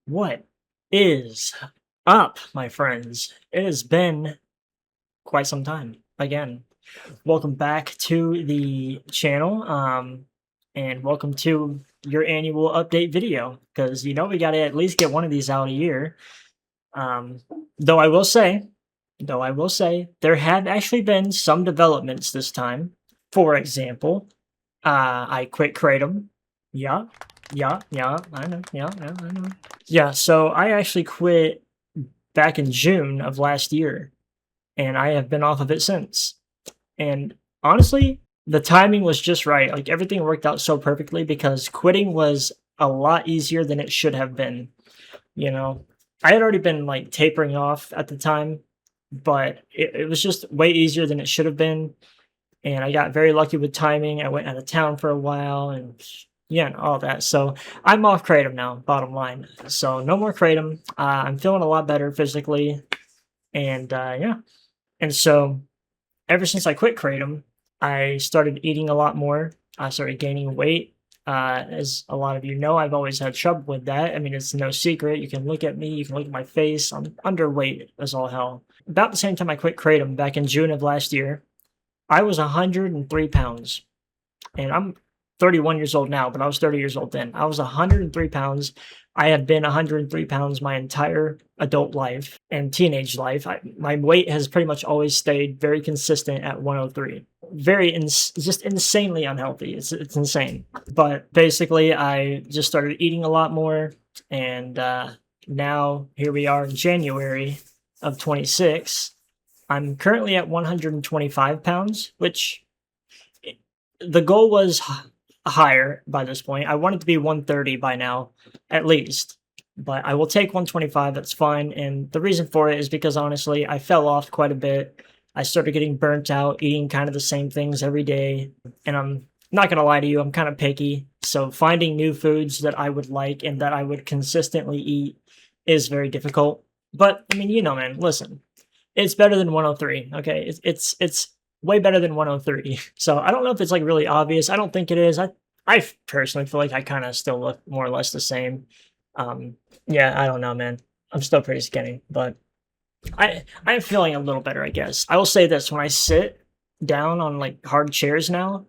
What is up, my friends? It has been quite some time again. Welcome back to the channel, and welcome to your annual update video. Because we got to at least get one of these out a year. Um, though I will say, there have actually been some developments this time. For example, I quit Kratom. Yeah, yeah, I know. Yeah, I know. Yeah, so I actually quit back in June of last year, and I have been off of it since. And honestly, the timing was just right. Like everything worked out so perfectly because quitting was a lot easier than it should have been. You know, I had already been like tapering off at the time, but it was just way easier than it should have been. And I got very lucky with timing. I went out of town for a while and yeah, and all that. So I'm off Kratom now, bottom line. So no more Kratom. I'm feeling a lot better physically. And yeah. And so ever since I quit Kratom, I started eating a lot more. I started gaining weight. As a lot of you know, I've always had trouble with that. I mean, it's no secret. You can look at me, you can look at my face. I'm underweight as all hell. About the same time I quit Kratom back in June of last year, I was 103 pounds, and I'm 31 years old now, but I was 30 years old then. I was 103 pounds. I have been 103 pounds my entire adult life and teenage life. My weight has pretty much always stayed very consistent at 103. Just insanely unhealthy. It's insane. But basically, I just started eating a lot more, and now here we are in January of 26. I'm currently at 125 pounds, which the goal was higher by this point. I wanted to be 130 by now, at least. But I will take 125, that's fine. And the reason for it is because honestly, I fell off quite a bit. I started getting burnt out, eating kind of the same things every day. And I'm not going to lie to you, I'm kind of picky. So finding new foods that I would like and that I would consistently eat is very difficult. But I mean, man, listen, it's better than 103. Okay, it's way better than 103. So I don't know if it's like really obvious. I don't think it is. I personally feel like I kind of still look more or less the same. Yeah, I don't know, man. I'm still pretty skinny, but I'm feeling a little better, I guess. I will say this: when I sit down on like hard chairs now,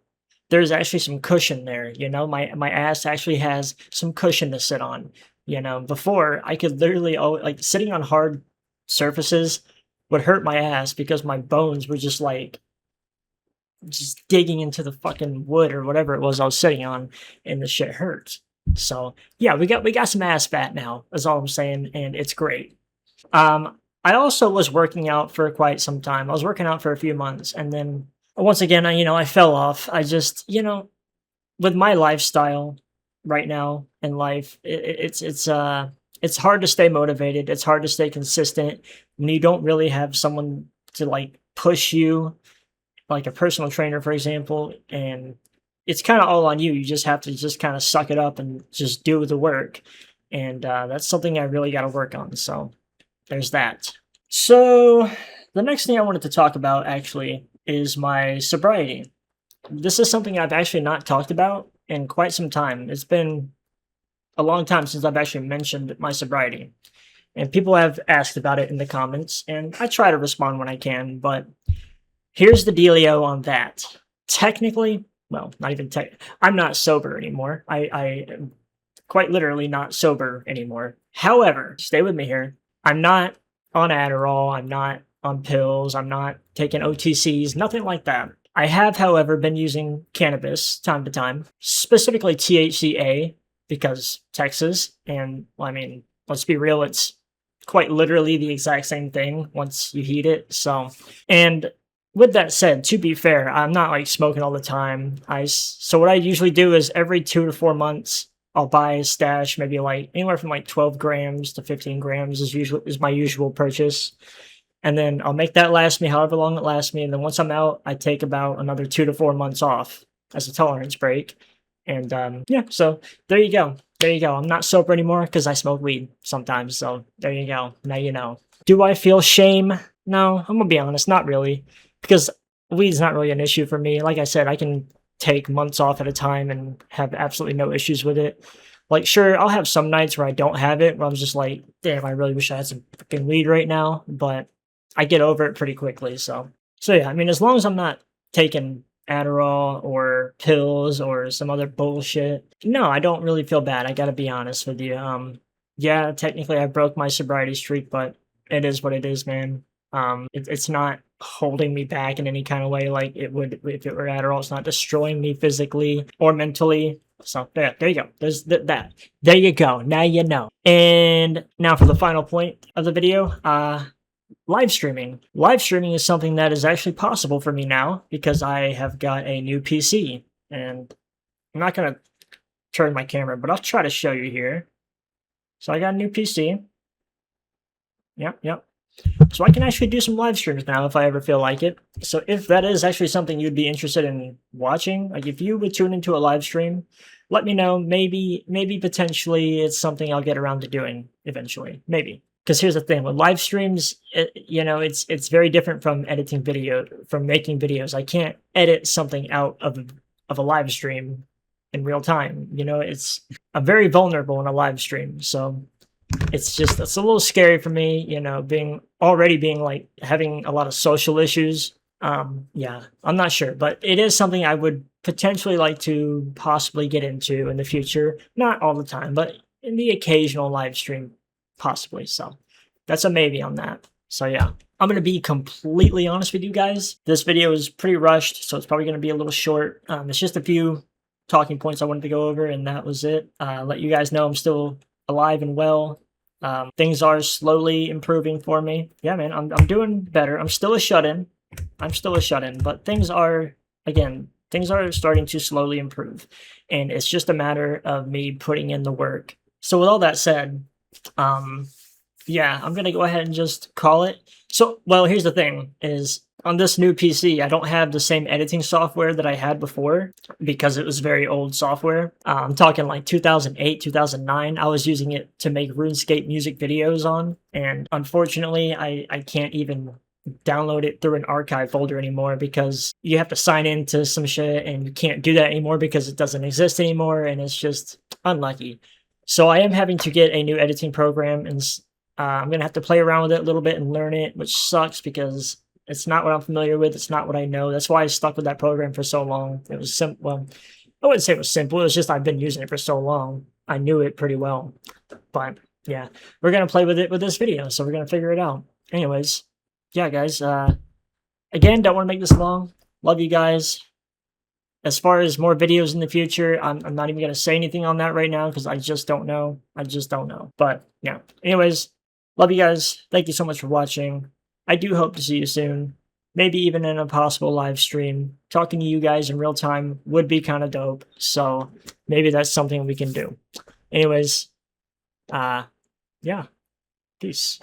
there's actually some cushion there. My ass actually has some cushion to sit on. Before I could literally like sitting on hard surfaces would hurt my ass because my bones were just digging into the fucking wood or whatever it was I was sitting on, and the shit hurts. So yeah, we got some ass fat now. That's all I'm saying, and it's great. I also was working out for quite some time. I was working out for a few months, and then once again, I fell off. I just with my lifestyle right now in life, it's hard to stay motivated. It's hard to stay consistent when you don't really have someone to like push you, like a personal trainer, for example, and it's kind of all on you. You just have to just kind of suck it up and just do the work. And that's something I really got to work on. So there's that. So the next thing I wanted to talk about actually is my sobriety. This is something I've actually not talked about in quite some time. It's been a long time since I've actually mentioned my sobriety. And people have asked about it in the comments, and I try to respond when I can, but here's the dealio on that. Technically, well, not even I'm not sober anymore. I am quite literally not sober anymore. However, stay with me here. I'm not on Adderall. I'm not on pills. I'm not taking OTCs, nothing like that. I have, however, been using cannabis time to time, specifically THCA, because Texas, and well, I mean, let's be real, it's quite literally the exact same thing once you heat it. So, and with that said, to be fair, I'm not like smoking all the time. So what I usually do is every 2 to 4 months, I'll buy a stash, maybe like anywhere from like 12 grams to 15 grams is my usual purchase. And then I'll make that last me however long it lasts me. And then once I'm out, I take about another 2 to 4 months off as a tolerance break. And yeah, so there you go. There you go. I'm not sober anymore because I smoke weed sometimes. So there you go. Now you know. Do I feel shame? No, I'm going to be honest, not really. Because weed's not really an issue for me. Like I said, I can take months off at a time and have absolutely no issues with it. Like, sure, I'll have some nights where I don't have it, where I'm just like, damn, I really wish I had some fucking weed right now, but I get over it pretty quickly. So yeah, I mean, as long as I'm not taking Adderall or pills or some other bullshit, no, I don't really feel bad. I gotta be honest with you. Yeah, technically I broke my sobriety streak, but it is what it is, man. It's not holding me back in any kind of way like it would if it were Adderall. It's not destroying me physically or mentally. So there you go. There's that. There you go. Now you know. And now for the final point of the video. Live streaming. Live streaming is something that is actually possible for me now because I have got a new PC. And I'm not going to turn my camera, but I'll try to show you here. So I got a new PC. Yep. So I can actually do some live streams now if I ever feel like it. So if that is actually something you'd be interested in watching, like if you would tune into a live stream, let me know. Maybe potentially it's something I'll get around to doing eventually. Maybe. Because here's the thing, with live streams, it's very different from editing video, from making videos. I can't edit something out of a live stream in real time. I'm very vulnerable in a live stream, so it's a little scary for me. Being like having a lot of social issues. Yeah, I'm not sure, but it is something I would potentially like to possibly get into in the future. Not all the time, but in the occasional live stream. Possibly. So that's a maybe on that. So yeah, I'm going to be completely honest with you guys. This video is pretty rushed, so it's probably going to be a little short. It's just a few talking points I wanted to go over, and that was it. Let you guys know I'm still alive and well. Things are slowly improving for me. Yeah, man, I'm doing better. I'm still a shut-in. But things are starting to slowly improve. And it's just a matter of me putting in the work. So with all that said, yeah, I'm gonna go ahead and just call it. So, well, here's the thing, is on this new PC, I don't have the same editing software that I had before because it was very old software. I'm talking like 2008, 2009. I was using it to make RuneScape music videos on, and unfortunately, I can't even download it through an archive folder anymore because you have to sign into some shit, and you can't do that anymore because it doesn't exist anymore, and it's just unlucky. So I am having to get a new editing program, and I'm going to have to play around with it a little bit and learn it, which sucks because it's not what I'm familiar with. It's not what I know. That's why I stuck with that program for so long. It was simple. Well, I wouldn't say it was simple. It was just I've been using it for so long. I knew it pretty well. But yeah, we're going to play with it with this video, so we're going to figure it out. Anyways, yeah, guys. Again, don't want to make this long. Love you guys. As far as more videos in the future, I'm not even going to say anything on that right now because I just don't know. But yeah, anyways, love you guys. Thank you so much for watching. I do hope to see you soon. Maybe even in a possible live stream. Talking to you guys in real time would be kind of dope. So maybe that's something we can do. Anyways, yeah, peace.